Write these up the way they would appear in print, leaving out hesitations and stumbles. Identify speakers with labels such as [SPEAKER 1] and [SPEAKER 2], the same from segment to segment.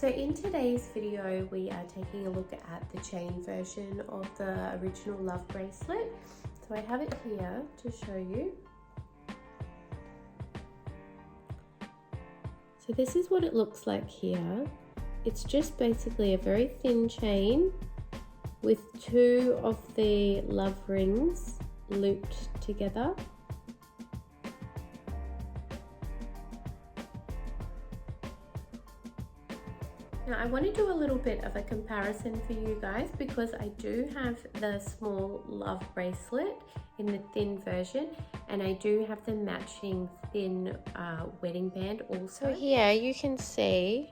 [SPEAKER 1] So in today's video, we are taking a look at the chain version of the original Love Bracelet. So I have it here to show you. So this is what it looks like here. It's just basically a very thin chain with two of the love rings looped together. Now I want to do a little bit of a comparison for you guys because I do have the small love bracelet in the thin version and I do have the matching thin wedding band also. So here you can see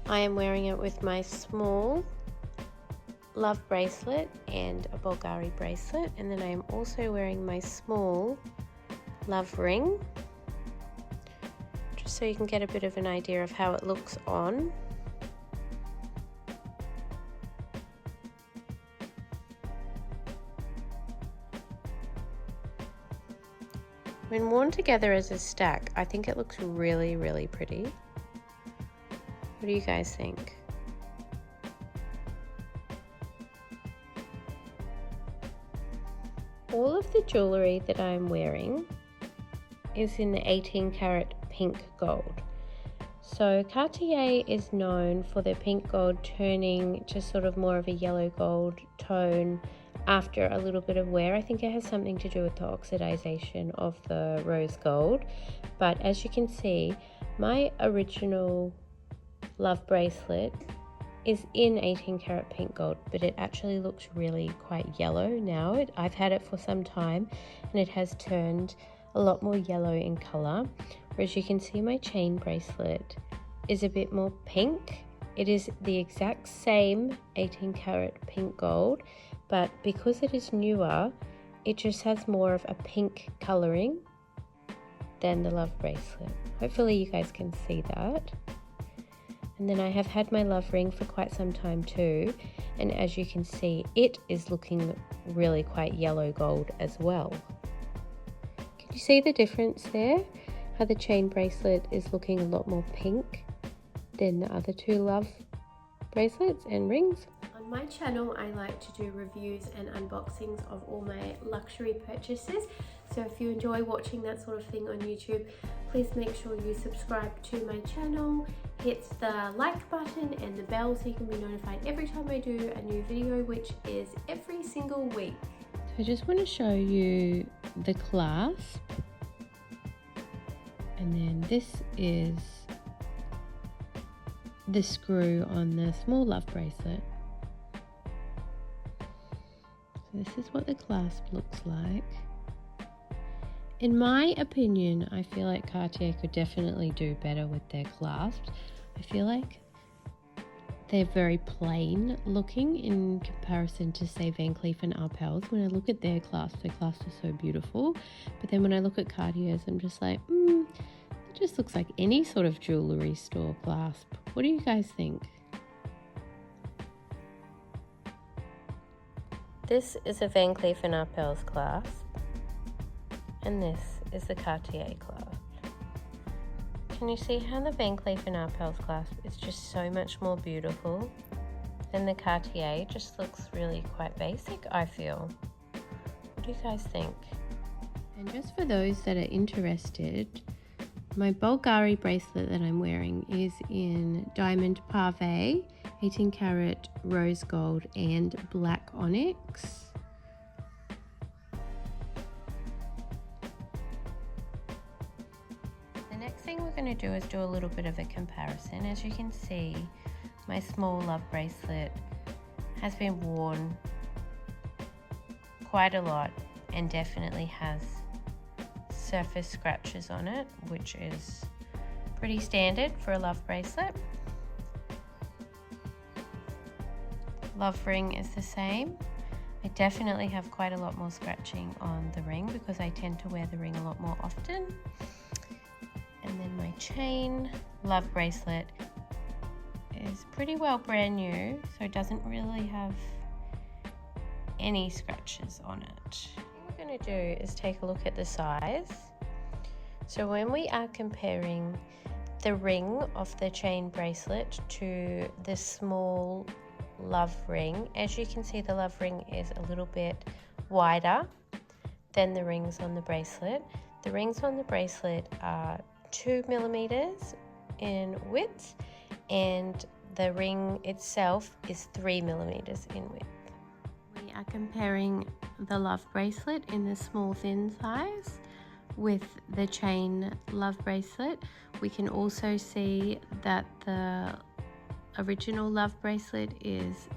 [SPEAKER 1] I am wearing it with my small love bracelet and a Bvlgari bracelet, and then I am also wearing my small love ring, just so you can get a bit of an idea of how it looks on. When worn together as a stack, I think it looks really, really pretty. What do you guys think? All of the jewellery that I'm wearing is in the 18 karat pink gold. So Cartier is known for their pink gold turning to sort of more of a yellow gold tone after a little bit of wear. I think it has something to do with the oxidization of the rose gold. But as you can see, my original love bracelet is in 18 karat pink gold, but it actually looks really quite yellow now. I've had it for some time and it has turned a lot more yellow in color, whereas you can see my chain bracelet is a bit more pink. It is the exact same 18 karat pink gold, but because it is newer, it just has more of a pink coloring than the love bracelet. Hopefully you guys can see that. And then I have had my love ring for quite some time too, and as you can see, it is looking really quite yellow gold as well. Can you see the difference there? How the chain bracelet is looking a lot more pink than the other two love bracelets and rings. On my channel, I like to do reviews and unboxings of all my luxury purchases. So if you enjoy watching that sort of thing on YouTube, please make sure you subscribe to my channel, hit the like button and the bell so you can be notified every time I do a new video, which is every single week. So I just want to show you the clasp, and then this is the screw on the small love bracelet. So this is what the clasp looks like. In my opinion, I feel like Cartier could definitely do better with their clasps. I feel like they're very plain looking in comparison to, say, Van Cleef and Arpels. When I look at their clasps are so beautiful. But then when I look at Cartier's, I'm just like, it just looks like any sort of jewellery store clasp. What do you guys think? This is a Van Cleef and Arpels clasp. And this is the Cartier clasp. Can you see how the Van Cleef and Arpels clasp is just so much more beautiful than the Cartier? It just looks really quite basic, I feel. What do you guys think? And just for those that are interested, my Bvlgari bracelet that I'm wearing is in diamond pave, 18 karat rose gold and black onyx. Thing we're going to do is do a little bit of a comparison. As you can see, my small love bracelet has been worn quite a lot and definitely has surface scratches on it, which is pretty standard for a love bracelet. Love ring is the same. I definitely have quite a lot more scratching on the ring because I tend to wear the ring a lot more often. And then my chain love bracelet is pretty well brand new, so it doesn't really have any scratches on it. What we're going to do is take a look at the size. So when we are comparing the ring of the chain bracelet to the small love ring. As you can see, the love ring is a little bit wider than the rings on the bracelet. The rings on the bracelet are 2 millimeters in width, and the ring itself is 3 millimeters in width. We are comparing the love bracelet in the small thin size with the chain love bracelet. We can also see that the original love bracelet is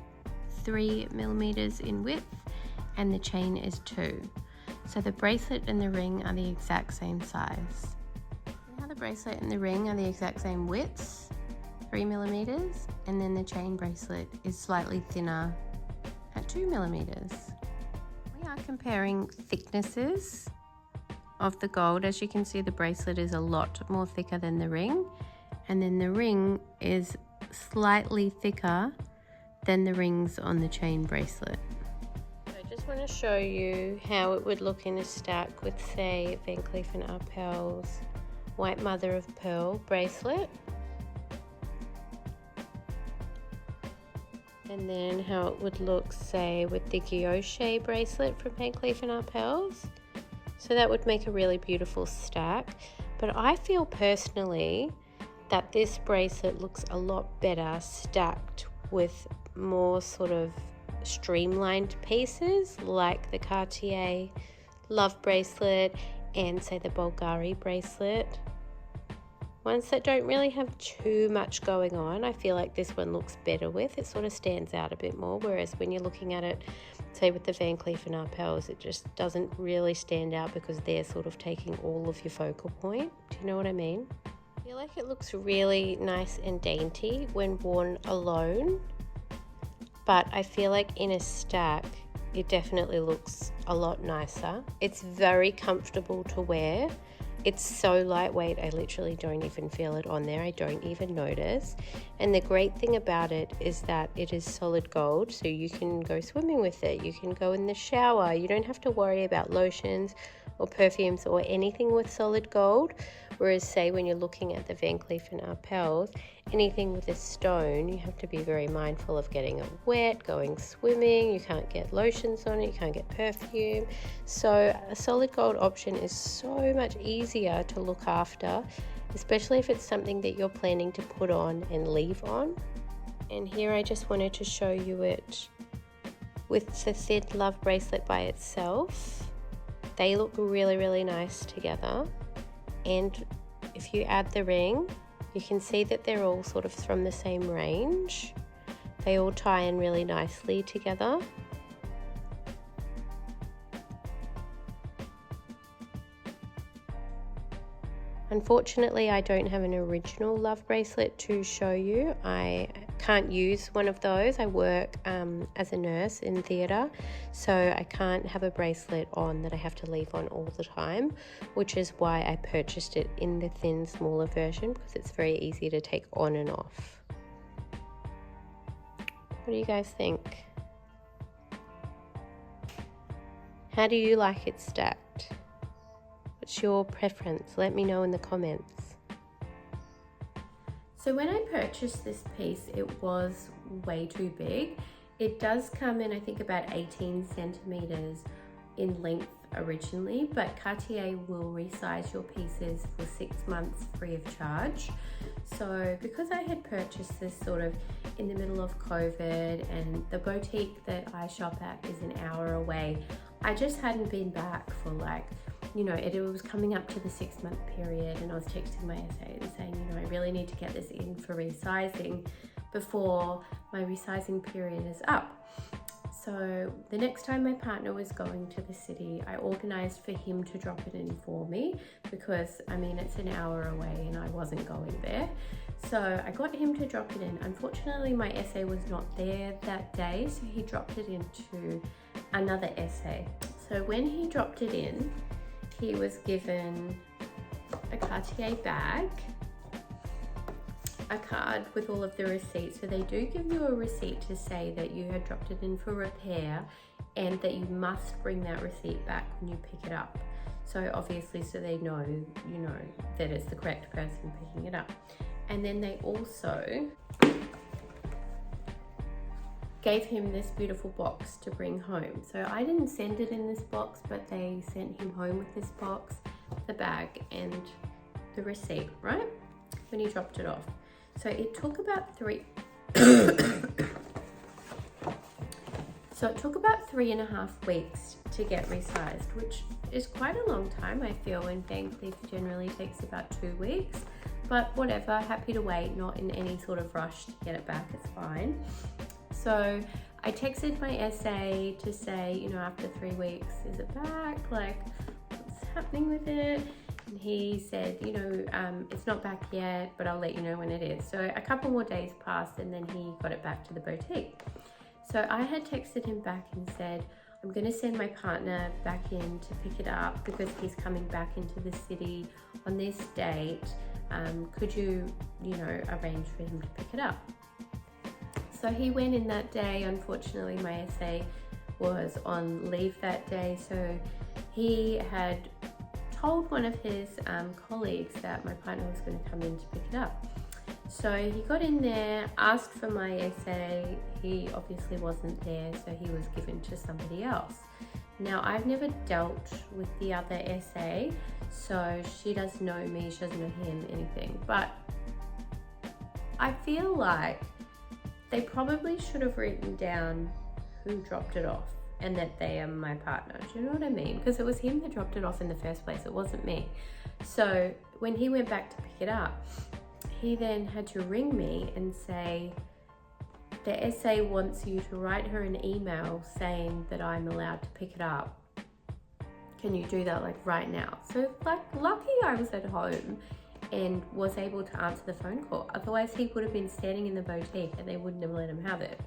[SPEAKER 1] 3 millimeters in width and the chain is 2. So the bracelet and the ring are the exact same size. Now the bracelet and the ring are the exact same widths, 3 millimeters, and then the chain bracelet is slightly thinner at 2 millimeters. We are comparing thicknesses of the gold. As you can see, the bracelet is a lot more thicker than the ring, and then the ring is slightly thicker than the rings on the chain bracelet. I just want to show you how it would look in a stack with, say, Van Cleef & Arpels White Mother of Pearl bracelet, and then how it would look, say, with the Guilloche bracelet from Van Cleef & Arpels. So that would make a really beautiful stack. But I feel personally that this bracelet looks a lot better stacked with more sort of streamlined pieces like the Cartier Love Bracelet and, say, the Bvlgari bracelet. Ones that don't really have too much going on, I feel like this one looks better with. It sort of stands out a bit more, whereas when you're looking at it, say with the Van Cleef & Arpels, it just doesn't really stand out because they're sort of taking all of your focal point. Do you know what I mean? I feel like it looks really nice and dainty when worn alone, but I feel like in a stack, it definitely looks a lot nicer. It's very comfortable to wear. It's so lightweight, I literally don't even feel it on there. I don't even notice. And the great thing about it is that it is solid gold, so you can go swimming with it. You can go in the shower. You don't have to worry about lotions or perfumes or anything with solid gold. Whereas, say, when you're looking at the Van Cleef & Arpels, anything with a stone, you have to be very mindful of getting it wet, going swimming. You can't get lotions on it, you can't get perfume. So a solid gold option is so much easier to look after, especially if it's something that you're planning to put on and leave on. And here I just wanted to show you it with the thin love bracelet by itself. They look really, really nice together. And if you add the ring, you can see that they're all sort of from the same range. They all tie in really nicely together. Unfortunately, I don't have an original love bracelet to show you. I can't use one of those. I work as a nurse in theatre, so I can't have a bracelet on that I have to leave on all the time, which is why I purchased it in the thin, smaller version, because it's very easy to take on and off. What do you guys think? How do you like it stacked? What's your preference? Let me know in the comments. So when I purchased this piece, it was way too big. It does come in, I think, about 18 centimeters in length originally, but Cartier will resize your pieces for 6 months free of charge. So because I had purchased this sort of in the middle of COVID, and the boutique that I shop at is an hour away, I just hadn't been back for, like, you know, it was coming up to the 6 month period, and I was texting my SA and saying, you know, I really need to get this in for resizing before my resizing period is up. So the next time my partner was going to the city, I organised for him to drop it in for me, because I mean, it's an hour away and I wasn't going there. So I got him to drop it in. Unfortunately, my SA was not there that day, so he dropped it into another SA. So when he dropped it in, he was given a Cartier bag, a card with all of the receipts. So they do give you a receipt to say that you had dropped it in for repair and that you must bring that receipt back when you pick it up. So obviously, so they know, you know, that it's the correct person picking it up. And then they also gave him this beautiful box to bring home. So I didn't send it in this box, but they sent him home with this box, the bag, and the receipt, right? When he dropped it off. So it took about 3.5 weeks to get resized, which is quite a long time, I feel, when Van Cleef generally takes about 2 weeks. But whatever, happy to wait, not in any sort of rush to get it back, it's fine. So I texted my SA to say, you know, after 3 weeks, is it back? Like, what's happening with it? And he said, you know, it's not back yet, but I'll let you know when it is. So a couple more days passed, and then he got it back to the boutique. So I had texted him back and said, I'm going to send my partner back in to pick it up because he's coming back into the city on this date. Could you, you know, arrange for him to pick it up? So he went in that day. Unfortunately, my SA was on leave that day. So he had told one of his colleagues that my partner was going to come in to pick it up. So he got in there, asked for my SA. He obviously wasn't there, so he was given to somebody else. Now, I've never dealt with the other SA, so she doesn't know me, she doesn't know him, anything. But I feel like they probably should have written down who dropped it off and that they are my partner. Do you know what I mean? Because it was him that dropped it off in the first place, it wasn't me. So when he went back to pick it up, he then had to ring me and say, the SA wants you to write her an email saying that I'm allowed to pick it up. Can you do that like right now? So like lucky I was at home and was able to answer the phone call. Otherwise he would have been standing in the boutique and they wouldn't have let him have it.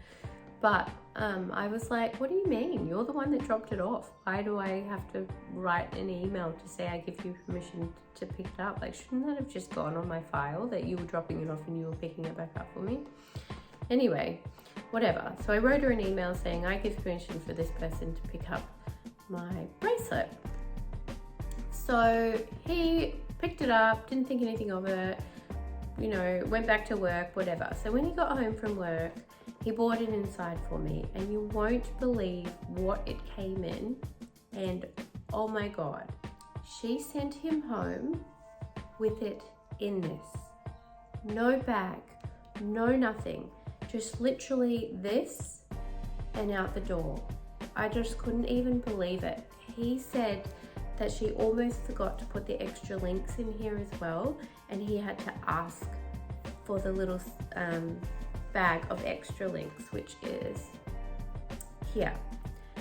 [SPEAKER 1] But I was like, what do you mean? You're the one that dropped it off. Why do I have to write an email to say I give you permission to pick it up? Like, shouldn't that have just gone on my file that you were dropping it off and you were picking it back up for me? Anyway, whatever. So I wrote her an email saying I give permission for this person to pick up my bracelet. So he picked it up, didn't think anything of it, you know, went back to work, whatever. So when he got home from work, he brought it inside for me, and you won't believe what it came in. And oh my God, she sent him home with it in this. No bag, no nothing, just literally this and out the door. I just couldn't even believe it. He said that she almost forgot to put the extra links in here as well, and he had to ask for the little bag of extra links, which is here.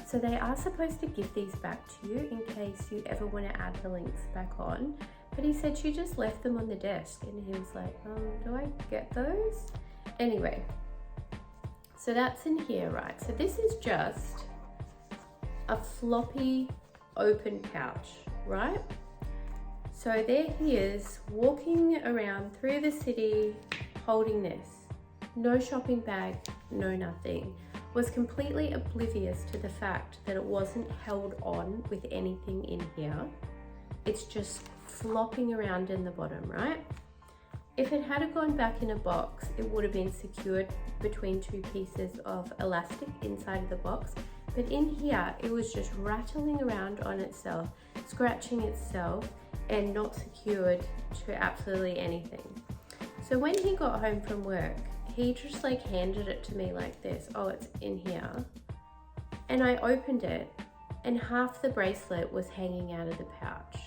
[SPEAKER 1] So they are supposed to give these back to you in case you ever want to add the links back on, but he said she just left them on the desk, and he was like, do I get those? Anyway, so that's in here, right? So this is just a floppy open pouch, right? So there he is walking around through the city holding this. No shopping bag, no nothing. Was completely oblivious to the fact that it wasn't held on with anything in here. It's just flopping around in the bottom, right? If it had gone back in a box, it would have been secured between two pieces of elastic inside of the box. But in here, it was just rattling around on itself, scratching itself, and not secured to absolutely anything. So when he got home from work, he just like handed it to me like this. Oh, it's in here. And I opened it, and half the bracelet was hanging out of the pouch.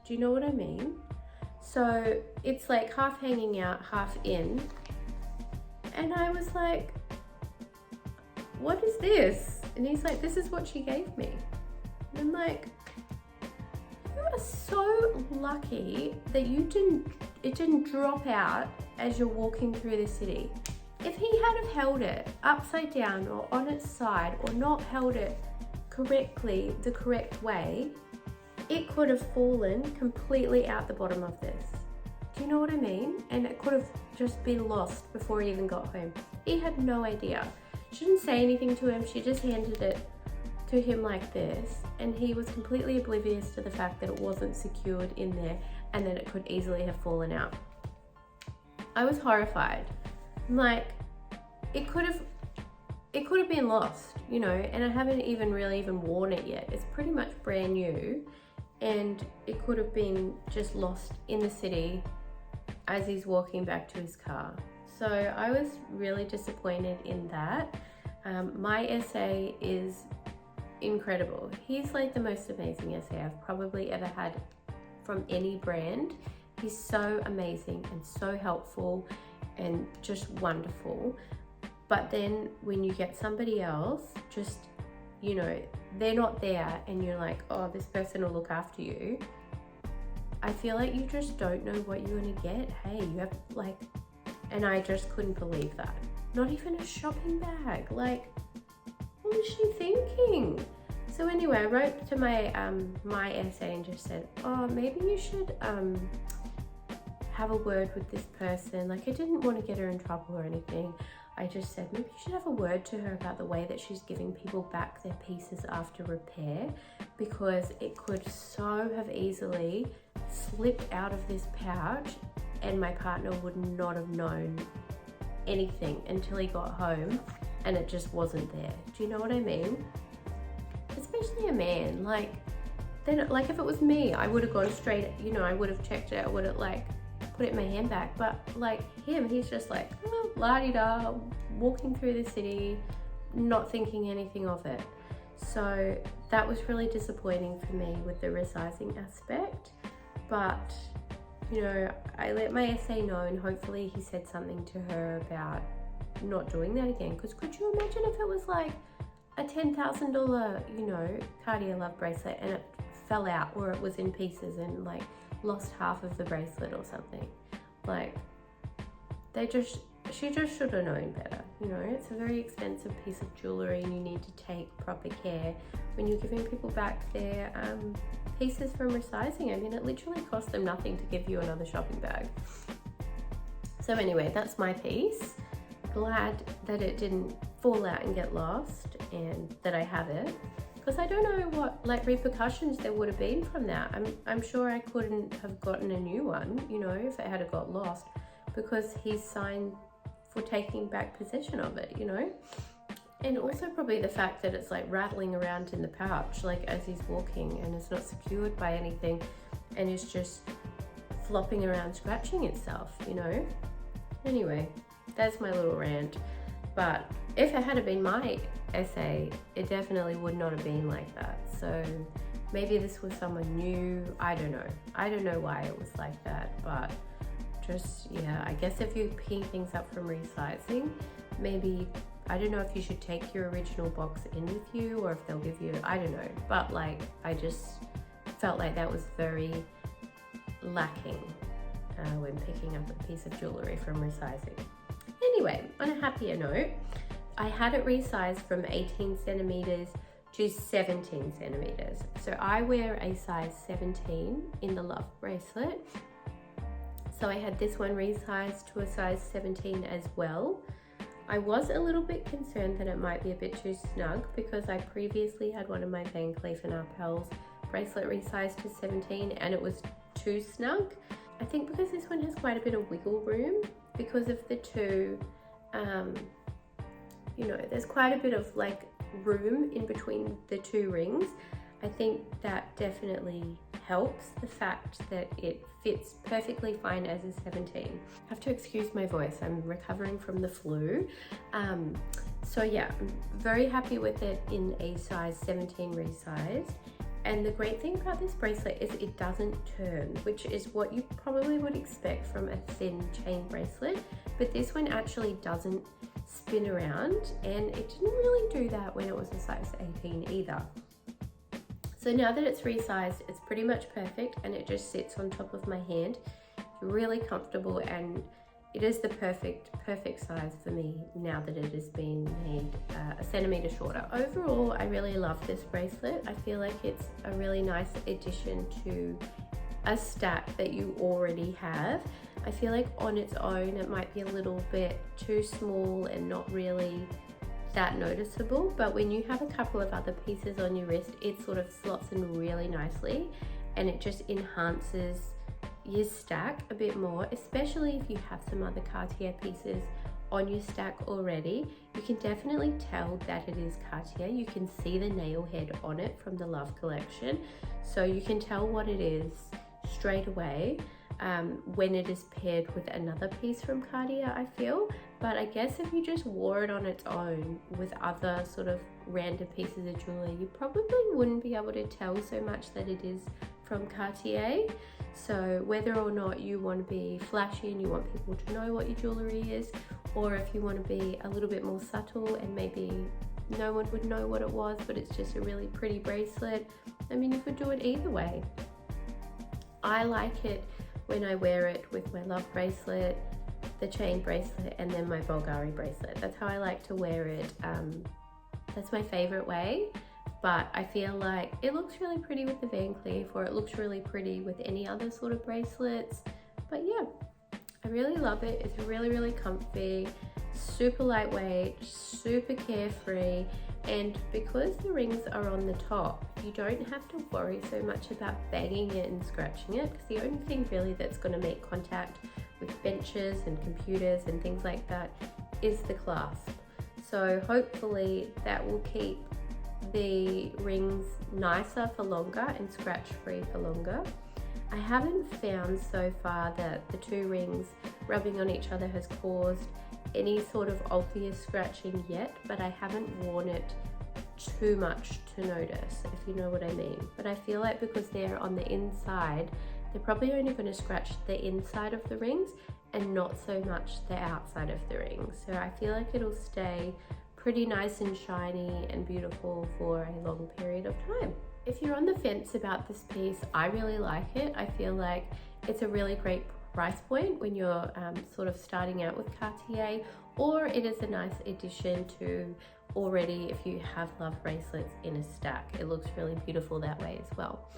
[SPEAKER 1] Do you know what I mean? So it's like half hanging out, half in. And I was like, what is this? And he's like, this is what she gave me. And I'm like, you are so lucky that it didn't drop out as you're walking through the city. If he had have held it upside down or on its side, or not held it correctly, the correct way, it could have fallen completely out the bottom of this. Do you know what I mean? And it could have just been lost before he even got home. He had no idea. She didn't say anything to him. She just handed it to him like this, and he was completely oblivious to the fact that it wasn't secured in there and that it could easily have fallen out. I was horrified. Like, it could have been lost, you know, and I haven't even really worn it yet. It's pretty much brand new, and it could have been just lost in the city as he's walking back to his car. So I was really disappointed in that. My SA is incredible. He's like the most amazing SA I've probably ever had from any brand. He's so amazing and so helpful and just wonderful. But then when you get somebody else, just, you know, they're not there and you're like, oh, this person will look after you. I feel like you just don't know what you're gonna get. Hey, you have like, and I just couldn't believe that. Not even a shopping bag. Like, what was she thinking? So anyway, I wrote to my my SA and just said, oh, maybe you should have a word with this person. Like, I didn't want to get her in trouble or anything. I just said, maybe you should have a word to her about the way that she's giving people back their pieces after repair, because it could so have easily slipped out of this pouch and my partner would not have known anything until he got home and it just wasn't there. Do you know what I mean? Especially a man, like, then, like, if it was me, I would have gone straight, you know, I would have checked it, I would have like put it in my handbag. But like him, he's just like, oh, la-di-da, walking through the city, not thinking anything of it. So that was really disappointing for me with the resizing aspect. But, you know, I let my SA know, and hopefully he said something to her about not doing that again. Because could you imagine if it was like a $10,000, you know, Cartier Love Bracelet and it fell out, or it was in pieces and like lost half of the bracelet or something? Like, she just should have known better. You know, it's a very expensive piece of jewelry and you need to take proper care when you're giving people back their pieces from resizing. I mean, it literally cost them nothing to give you another shopping bag. So anyway, that's my piece. Glad that it didn't fall out and get lost and that I have it, because I don't know what like repercussions there would have been from that. I'm sure I couldn't have gotten a new one, you know, if it had got lost, because he's signed for taking back possession of it, you know. And also probably the fact that it's like rattling around in the pouch like as he's walking, and it's not secured by anything and it's just flopping around scratching itself, you know. Anyway, that's my little rant. But if it had been my SA, it definitely would not have been like that. So maybe this was someone new. I don't know why it was like that, but just, yeah, I guess if you're picking things up from resizing, maybe, I don't know if you should take your original box in with you or if they'll give you, I don't know. But like, I just felt like that was very lacking when picking up a piece of jewelry from resizing. Anyway, on a happier note, I had it resized from 18 centimeters to 17 centimeters. So I wear a size 17 in the Love Bracelet. So I had this one resized to a size 17 as well. I was a little bit concerned that it might be a bit too snug, because I previously had one of my Van Cleef and Arpels bracelet resized to 17 and it was too snug. I think because this one has quite a bit of wiggle room because of the two, you know, there's quite a bit of like room in between the two rings. I think that definitely helps the fact that it fits perfectly fine as a 17. I have to excuse my voice, I'm recovering from the flu. So yeah, I'm very happy with it in a size 17 resize. And the great thing about this bracelet is it doesn't turn, which is what you probably would expect from a thin chain bracelet. But this one actually doesn't spin around, and it didn't really do that when it was a size 18 either. So now that it's resized, it's pretty much perfect and it just sits on top of my hand. It's really comfortable and it is the perfect size for me now that it has been made a centimeter shorter. Overall, I really love this bracelet. I feel like it's a really nice addition to a stack that you already have. I feel like on its own, it might be a little bit too small and not really that noticeable, but when you have a couple of other pieces on your wrist, it sort of slots in really nicely and it just enhances your stack a bit more, especially if you have some other Cartier pieces on your stack already. You can definitely tell that it is Cartier. You can see the nail head on it from the Love collection, so you can tell what it is straight away when it is paired with another piece from Cartier, I feel. But I guess if you just wore it on its own with other sort of random pieces of jewelry, you probably wouldn't be able to tell so much that it is from Cartier. So whether or not you want to be flashy and you want people to know what your jewelry is, or if you want to be a little bit more subtle and maybe no one would know what it was, but it's just a really pretty bracelet, I mean, you could do it either way. I like it when I wear it with my Love bracelet, the chain bracelet, and then my Bvlgari bracelet. That's how I like to wear it. That's my favorite way, but I feel like it looks really pretty with the Van Cleef, or it looks really pretty with any other sort of bracelets. But yeah, I really love it. It's really, really comfy, super lightweight, super carefree. And because the rings are on the top, you don't have to worry so much about banging it and scratching it, because the only thing really that's going to make contact with benches and computers and things like that is the clasp. So hopefully that will keep the rings nicer for longer and scratch free for longer. I haven't found so far that the two rings rubbing on each other has caused any sort of obvious scratching yet, but I haven't worn it too much to notice, if you know what I mean. But I feel like because they're on the inside, they're probably only going to scratch the inside of the rings and not so much the outside of the rings. So I feel like it'll stay pretty nice and shiny and beautiful for a long period of time. If you're on the fence about this piece, I really like it. I feel like it's a really great price point when you're sort of starting out with Cartier, or it is a nice addition to already if you have Love bracelets in a stack. It looks really beautiful that way as well.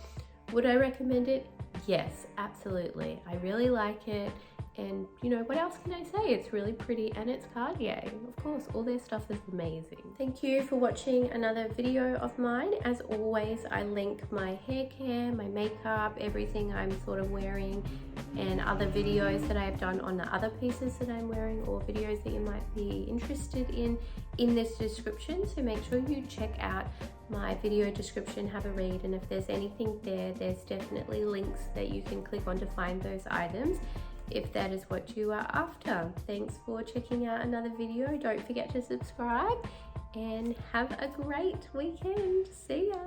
[SPEAKER 1] Would I recommend it? Yes, absolutely. I really like it. And you know, what else can I say? It's really pretty and it's Cartier. Of course, all their stuff is amazing. Thank you for watching another video of mine. As always, I link my hair care, my makeup, everything I'm sort of wearing, and other videos that I've done on the other pieces that I'm wearing, or videos that you might be interested in this description. So make sure you check out my video description, have a read, and if there's anything there, there's definitely links that you can click on to find those items, if that is what you are after. Thanks for checking out another video. Don't forget to subscribe and have a great weekend. See ya.